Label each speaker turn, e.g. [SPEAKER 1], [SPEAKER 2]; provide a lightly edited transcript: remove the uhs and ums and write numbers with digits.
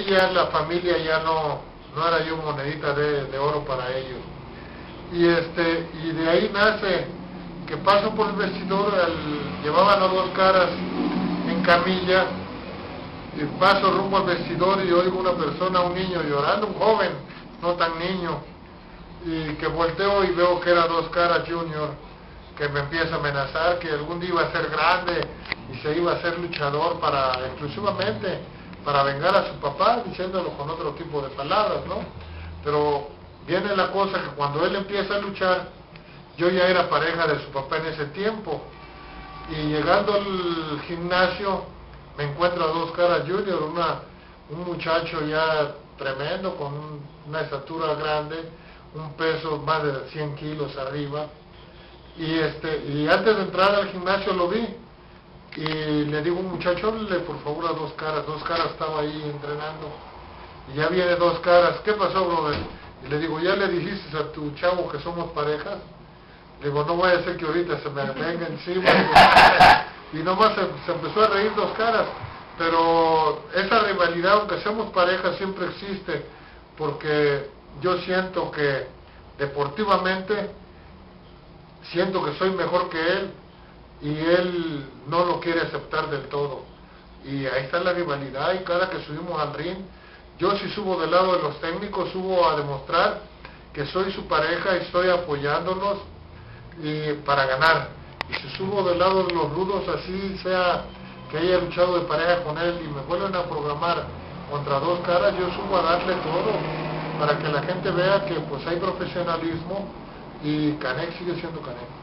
[SPEAKER 1] ya la familia ya no era yo monedita de oro para ellos. Y de ahí nace que paso por el vestidor, llevaban a Dos Caras en camilla, y paso rumbo al vestidor y oigo una persona, un niño llorando, un joven, no tan niño, y que volteo y veo que era Dos Caras Junior, que me empieza a amenazar que algún día iba a ser grande y se iba a ser luchador exclusivamente para vengar a su papá, diciéndolo con otro tipo de palabras, ¿no? Pero viene la cosa que cuando él empieza a luchar, yo ya era pareja de su papá en ese tiempo, y llegando al gimnasio me encuentro a Dos Caras Junior, un muchacho ya tremendo, con una estatura grande, un peso más de 100 kilos arriba, y antes de entrar al gimnasio lo vi, y le digo a un muchacho, háblale por favor a Dos Caras. Dos Caras estaba ahí entrenando, y ya viene Dos Caras. ¿Qué pasó, brother? Y le digo, ¿ya le dijiste a tu chavo que somos parejas? Le digo, no vaya a ser que ahorita se me venga encima. Y nomás se empezó a reír Dos Caras. Pero esa rivalidad, aunque seamos parejas, siempre existe, porque yo siento que deportivamente siento que soy mejor que él, y él no lo quiere aceptar del todo, y ahí está la rivalidad. Y cada que subimos al ring, yo si subo del lado de los técnicos, subo a demostrar que soy su pareja y estoy apoyándonos y para ganar. Y si subo del lado de los rudos, así sea que haya luchado de pareja con él y me vuelven a programar contra Dos Caras, yo subo a darle todo para que la gente vea que pues hay profesionalismo, y Canek sigue siendo Canek.